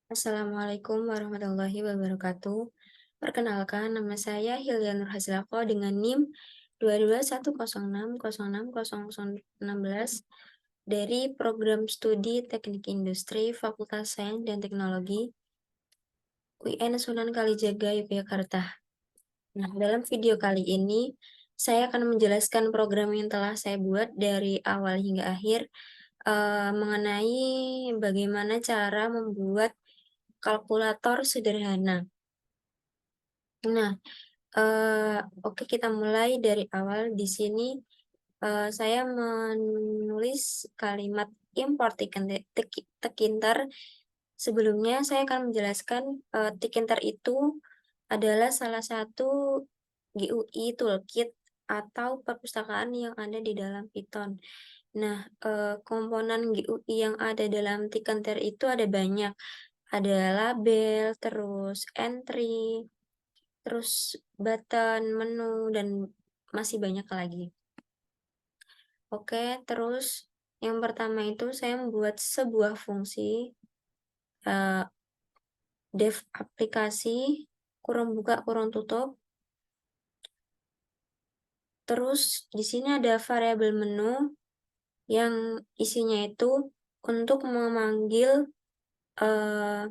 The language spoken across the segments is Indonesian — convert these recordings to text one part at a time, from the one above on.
Assalamualaikum warahmatullahi wabarakatuh. Perkenalkan, nama saya Hilya Nurhazilako dengan NIM 22106060016 dari Program Studi Teknik Industri Fakultas Sains dan Teknologi UIN Sunan Kalijaga, Yogyakarta. Nah, dalam video kali ini, saya akan menjelaskan program yang telah saya buat dari awal hingga akhir mengenai bagaimana cara membuat kalkulator sederhana. Nah, oke, kita mulai dari awal. Di sini, saya menulis kalimat import Tkinter. Sebelumnya saya akan menjelaskan, Tkinter itu adalah salah satu GUI toolkit atau perpustakaan yang ada di dalam Python. Nah, komponen GUI yang ada dalam Tkinter itu ada banyak, ada label, terus entry, terus button, menu, dan masih banyak lagi. Oke, terus yang pertama itu saya membuat sebuah fungsi uh, dev aplikasi kurung buka kurung tutup. Terus di sini ada variabel menu yang isinya itu untuk memanggil uh,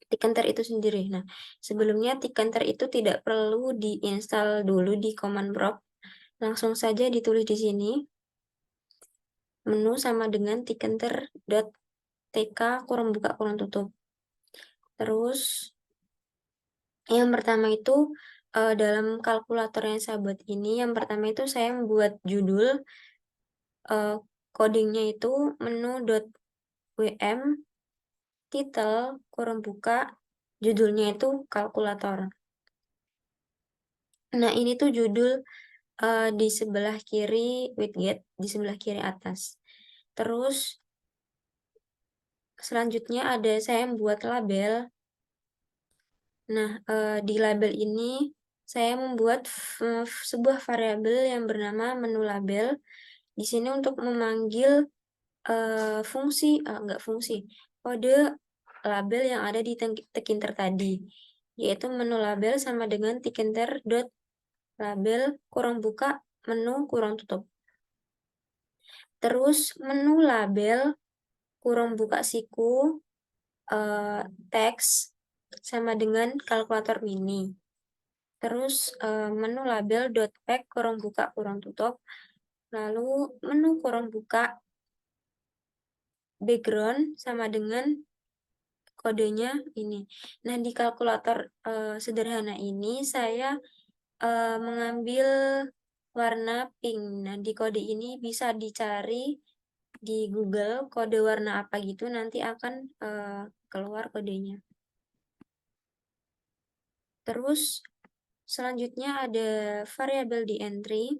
Tkinter itu sendiri. Nah, sebelumnya Tkinter itu tidak perlu diinstal dulu di command prompt, langsung saja ditulis di sini. Menu sama dengan tkinter.tk kurung buka kurung tutup. Terus yang pertama itu dalam kalkulator yang saya buat ini, yang pertama itu saya membuat judul codingnya itu menu.wm titel kurung buka, judulnya itu kalkulator. Nah, ini tuh judul di sebelah kiri widget, di sebelah kiri atas. Terus selanjutnya ada saya membuat label. Nah, di label ini saya membuat sebuah variabel yang bernama menu label. Di sini untuk memanggil kode label yang ada di Tkinter tadi, yaitu menu label sama dengan tkinter.label kurung buka menu kurung tutup. Terus menu label kurung buka siku teks sama dengan kalkulator mini. Terus menu label .pack kurung buka kurung tutup. Lalu menu kurung buka background sama dengan kodenya ini. Nah, di kalkulator sederhana ini saya mengambil warna pink. Nah, di kode ini bisa dicari di Google kode warna apa gitu, nanti akan keluar kodenya. Terus selanjutnya ada variabel di entry.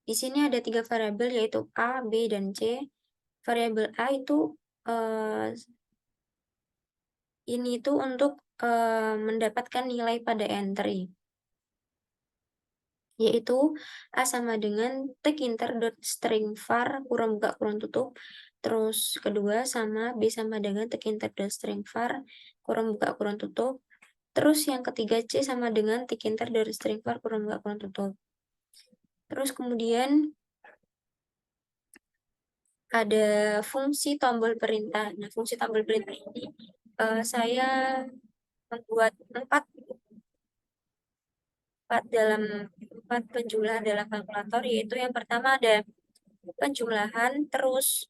Di sini ada 3 variabel yaitu A, B, dan C. Variabel A itu ini itu untuk mendapatkan nilai pada entry, yaitu A sama dengan tkinter.string_var kurung buka kurung tutup. Terus kedua sama B sama dengan tkinter.string_var kurung buka kurung tutup. Terus yang ketiga C sama dengan tkinter.string_var kurung buka kurung tutup. Terus kemudian ada fungsi tombol perintah. Nah, fungsi tombol perintah ini saya membuat empat penjumlahan dalam kalkulator, yaitu yang pertama ada penjumlahan, terus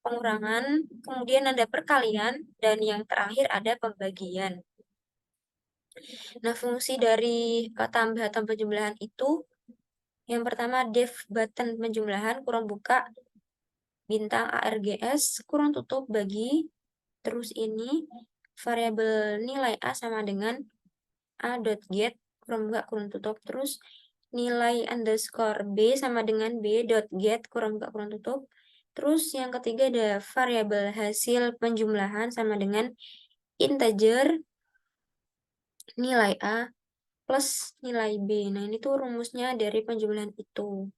pengurangan, kemudian ada perkalian, dan yang terakhir ada pembagian. Nah, fungsi dari tambah atau penjumlahan itu yang pertama def button penjumlahan kurung buka bintang args kurung tutup bagi, terus ini variabel nilai A sama dengan a.get kurung buka kurung tutup, terus nilai underscore B sama dengan B.get kurung buka kurung tutup. Terus yang ketiga ada variabel hasil penjumlahan sama dengan integer nilai A plus nilai B. Nah, ini tuh rumusnya dari penjumlahan itu.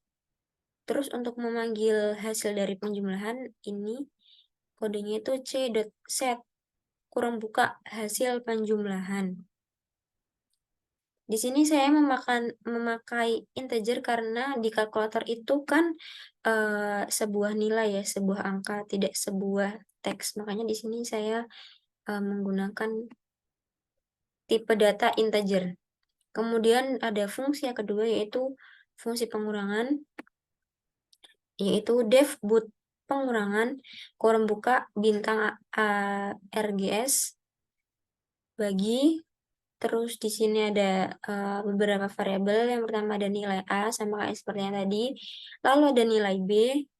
Terus untuk memanggil hasil dari penjumlahan ini kodenya itu c.set kurang buka hasil penjumlahan. Di sini saya memakai integer karena di kalkulator itu kan sebuah nilai ya, sebuah angka, tidak sebuah teks. Makanya di sini saya menggunakan tipe data integer. Kemudian ada fungsi yang kedua yaitu fungsi pengurangan, yaitu def but pengurangan kurang buka bintang ARGS bagi. Terus di sini ada beberapa variabel. Yang pertama ada nilai A sama kayak seperti yang tadi. Lalu ada nilai B.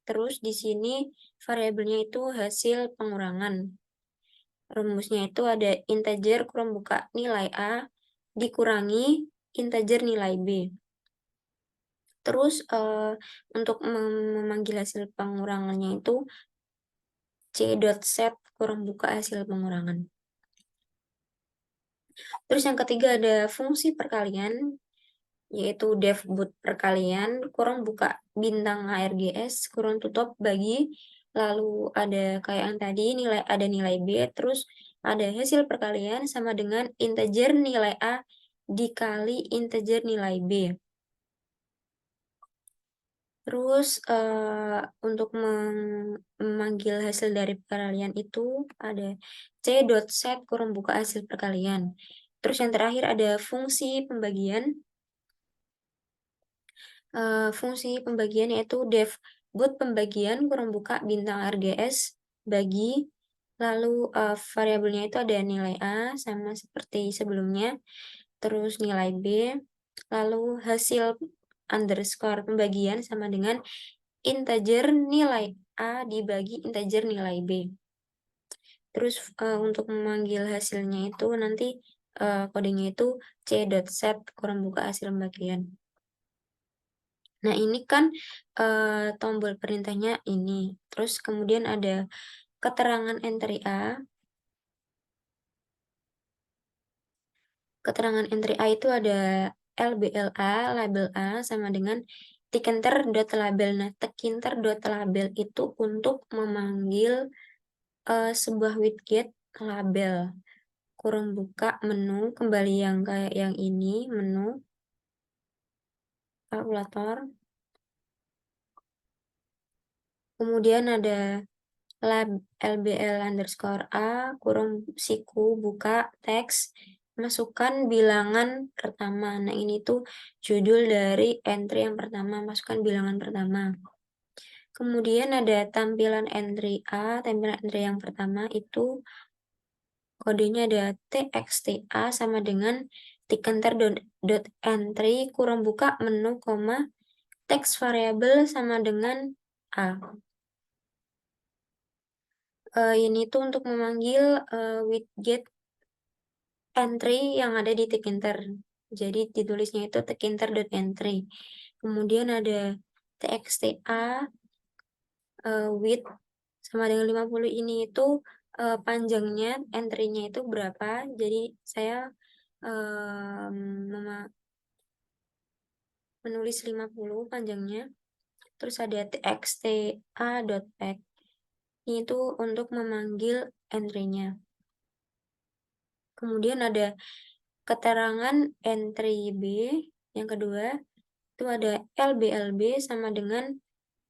Terus di sini variabelnya itu hasil pengurangan. Rumusnya itu ada integer kurang buka nilai A dikurangi integer nilai B. Terus untuk memanggil hasil pengurangannya itu c.set kurang buka hasil pengurangan. Terus yang ketiga ada fungsi perkalian, yaitu def but perkalian kurang buka bintang ARGS kurang tutup bagi, lalu ada kayak yang tadi ada nilai B, terus ada hasil perkalian sama dengan integer nilai A dikali integer nilai B. Terus untuk memanggil hasil dari perkalian itu ada c.set kurang buka hasil perkalian. Terus yang terakhir ada fungsi pembagian. Fungsi pembagian yaitu def but pembagian kurang buka bintang RGS bagi, lalu variabelnya itu ada nilai A sama seperti sebelumnya, terus nilai B, lalu hasil underscore pembagian sama dengan integer nilai A dibagi integer nilai B. Terus untuk memanggil hasilnya itu nanti kodenya itu c.set kurang buka hasil pembagian. Nah, ini kan tombol perintahnya ini. Terus kemudian ada keterangan entry A. Keterangan entry A itu ada LBLA, label A sama dengan tkinter.label. Nah, tkinter.label itu untuk memanggil sebuah widget label. Kurang buka menu, kembali yang kayak yang ini, menu, kalkulator. Kemudian ada LBL underscore A kurung siku buka teks masukkan bilangan pertama. Nah, ini tuh judul dari entry yang pertama, masukkan bilangan pertama. Kemudian ada tampilan entry A, tampilan entry yang pertama itu kodenya ada txta sama dengan tkinter.entry kurang buka menu, koma teks variabel sama dengan A. Ini tuh untuk memanggil widget entry yang ada di tkinter. Jadi ditulisnya itu tkinter.entry. Kemudian ada txta width sama dengan 50, ini itu panjangnya entry-nya itu berapa. Jadi saya menulis 50 panjangnya. Terus ada txta.pack. Ini itu untuk memanggil entry-nya. Kemudian ada keterangan entry B yang kedua itu ada LBLB sama dengan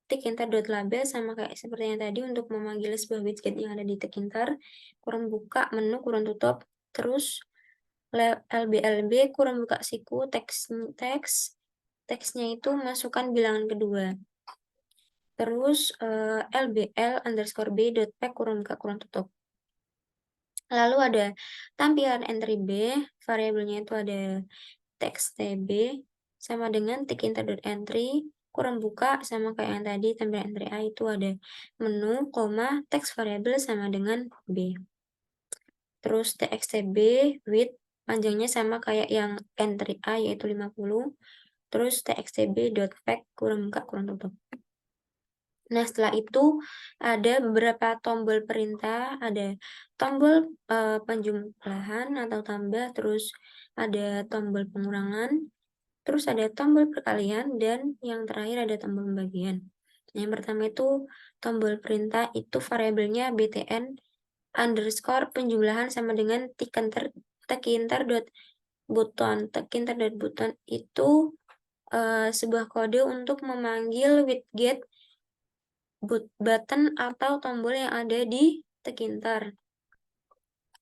tkinter.label sama kayak seperti yang tadi untuk memanggil sebuah widget yang ada di tkinter, kurang buka menu kurang tutup, terus LBLB kurang buka siku teksnya itu masukkan bilangan kedua, terus LBL underscore B dot pack kurang buka kurang tutup. Lalu ada tampilan entry B, variabelnya itu ada txt_b sama dengan tkinter.entry kurang buka sama kayak yang tadi tampilan entry A itu ada menu, koma teks variabel sama dengan B. Terus txt_b width panjangnya sama kayak yang entry A yaitu 50. Terus txt_b.pack kurang buka kurang tutup. Nah, setelah itu ada beberapa tombol perintah, ada tombol penjumlahan atau tambah, terus ada tombol pengurangan, terus ada tombol perkalian, dan yang terakhir ada tombol pembagian. Yang pertama itu tombol perintah itu variabelnya btn underscore penjumlahan sama dengan tekinter dot button. Tekinter dot button itu sebuah kode untuk memanggil widget button atau tombol yang ada di tekinter.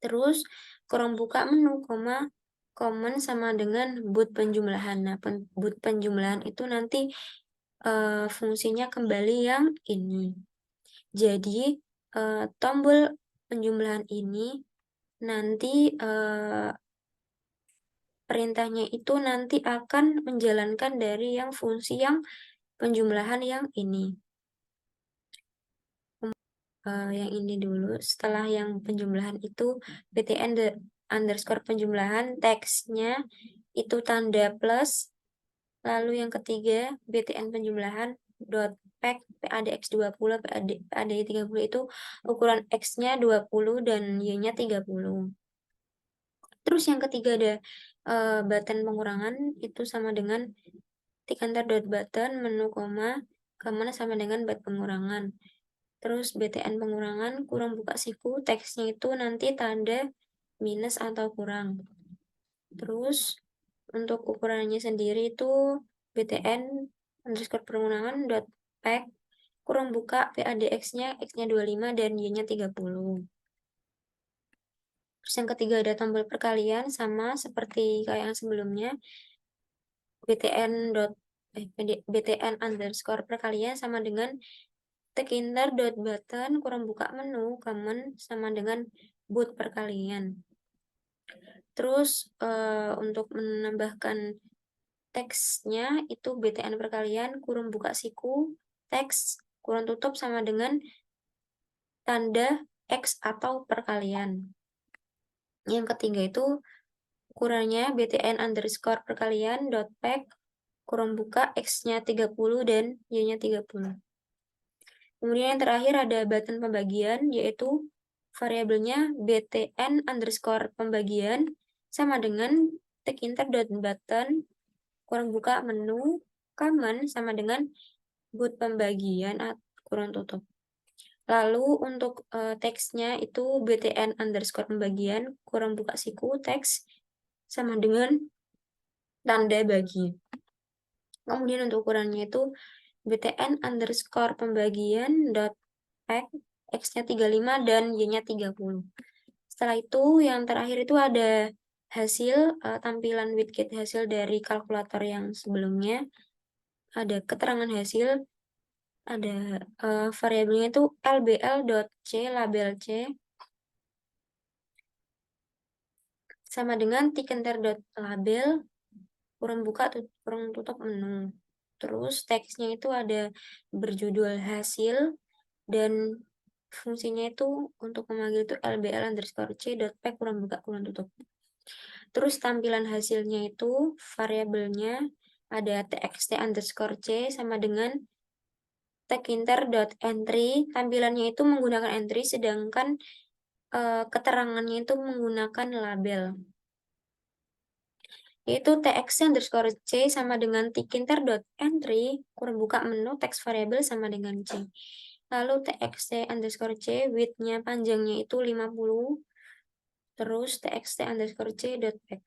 Terus kurang buka menu, command sama dengan boot penjumlahan. Nah, boot penjumlahan itu nanti fungsinya kembali yang ini. Jadi tombol penjumlahan ini nanti perintahnya itu nanti akan menjalankan dari yang fungsi yang penjumlahan yang ini. Yang ini dulu. Setelah yang penjumlahan itu btn underscore penjumlahan, teksnya itu tanda plus. Lalu yang ketiga btn penjumlahan dot pack PADX20 PAD30 itu ukuran X-nya 20 dan Y-nya 30. Terus yang ketiga ada button pengurangan itu sama dengan button menu koma sama dengan button pengurangan. Terus btn pengurangan kurang buka siku, teksnya itu nanti tanda minus atau kurang. Terus untuk ukurannya sendiri itu btn underscore pengurangan dot pack kurang buka PADX-nya X-nya 25 dan Y-nya 30. Terus yang ketiga ada tombol perkalian sama seperti kayak yang sebelumnya. btn underscore perkalian sama dengan tekinter dot button kurang buka menu command sama dengan boot perkalian. Terus untuk menambahkan teksnya itu btn perkalian kurang buka siku teks kurang tutup sama dengan tanda X atau perkalian. Yang ketiga itu ukurannya btn underscore perkalian dot pack kurang buka X-nya 30 dan Y-nya 30. Kemudian yang terakhir ada button pembagian, yaitu variabelnya btn underscore pembagian sama dengan tekinter dot button kurang buka menu command sama dengan boot pembagian kurang tutup. Lalu untuk teksnya itu btn underscore pembagian kurang buka siku teks sama dengan tanda bagi. Kemudian untuk ukurannya itu btn underscore pembagian dot pack X-nya 35 dan Y-nya 30. Setelah itu yang terakhir itu ada hasil tampilan widget hasil dari kalkulator yang sebelumnya. Ada keterangan hasil, ada variabelnya itu lbl.c label C sama dengan tekinter.label kurang buka kurang tutup menu. Terus teksnya itu ada berjudul hasil dan fungsinya itu untuk memanggil itu lbl underscore c dot pack kurang buka kurang tutup. Terus tampilan hasilnya itu variabelnya ada txt underscore c sama dengan tekinter dot entry. Tampilannya itu menggunakan entry sedangkan keterangannya itu menggunakan label. Yaitu txt underscore c sama dengan tekinter dot entry kurang buka menu teks variabel sama dengan c. Lalu txt underscore c width-nya panjangnya itu 50. Terus txt underscore c dot pack.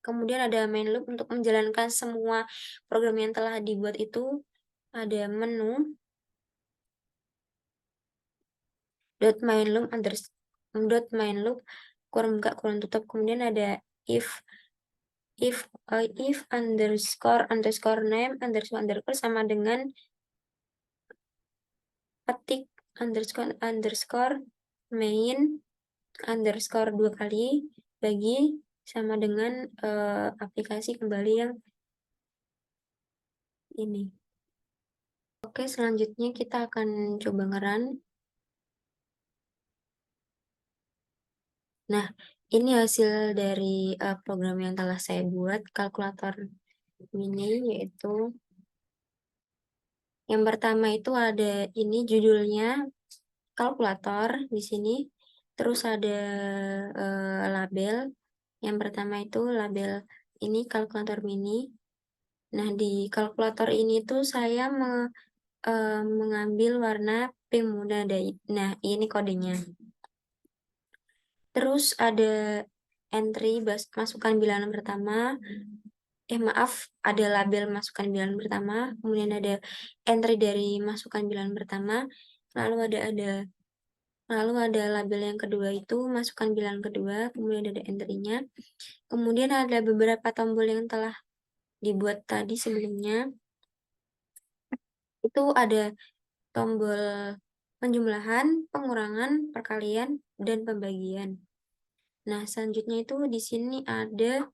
Kemudian ada main loop untuk menjalankan semua program yang telah dibuat itu. Ada menu dot main loop kurang buka kurang tutup. Kemudian ada if underscore name underscore sama dengan ketik underscore main underscore 2 kali bagi sama dengan aplikasi kembali yang ini. Oke, selanjutnya kita akan coba ngerun. Nah, ini hasil dari program yang telah saya buat, kalkulator mini, yaitu yang pertama itu ada ini judulnya kalkulator di sini. Terus ada label. Yang pertama itu label ini kalkulator mini. Nah, di kalkulator ini tuh saya mengambil warna pink muda. Nah, ini kodenya. Terus ada entry masukkan bilangan pertama. Maaf, ada label masukkan bilangan pertama, kemudian ada entry dari masukkan bilangan pertama, lalu ada label yang kedua itu masukkan bilangan kedua, kemudian ada entry-nya. Kemudian ada beberapa tombol yang telah dibuat tadi sebelumnya. Itu ada tombol penjumlahan, pengurangan, perkalian, dan pembagian. Nah, selanjutnya itu di sini ada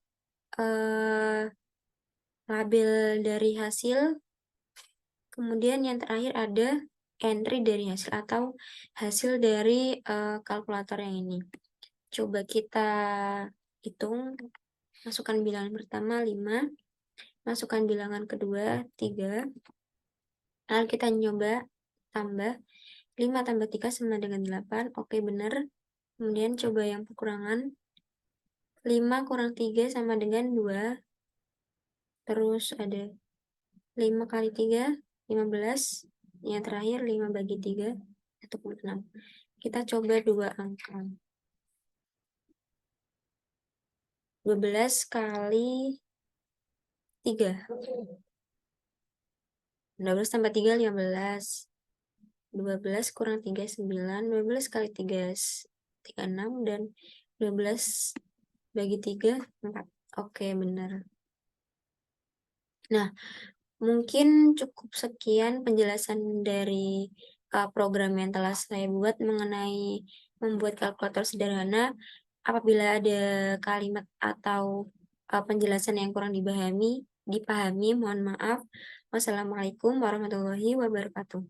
label dari hasil, kemudian yang terakhir ada entry dari hasil atau hasil dari kalkulator yang ini. Coba kita hitung, masukkan bilangan pertama 5, masukkan bilangan kedua 3, lalu kita nyoba tambah 5 tambah 3 sama dengan 8, oke benar. Kemudian coba yang perkurangan, 5 kurang 3 sama dengan 2, terus ada 5 kali 3, 15, yang terakhir 5 bagi 3, 1,6. Kita coba dua angka. 12 kali 3. 12 tambah 3, 15. 12 kurang 3, 9. 12 kali 3, 36. Dan 12 bagi 3, 4. Oke, benar. Nah, mungkin cukup sekian penjelasan dari program yang telah saya buat mengenai membuat kalkulator sederhana. Apabila ada kalimat atau penjelasan yang kurang dipahami, mohon maaf. Wassalamualaikum warahmatullahi wabarakatuh.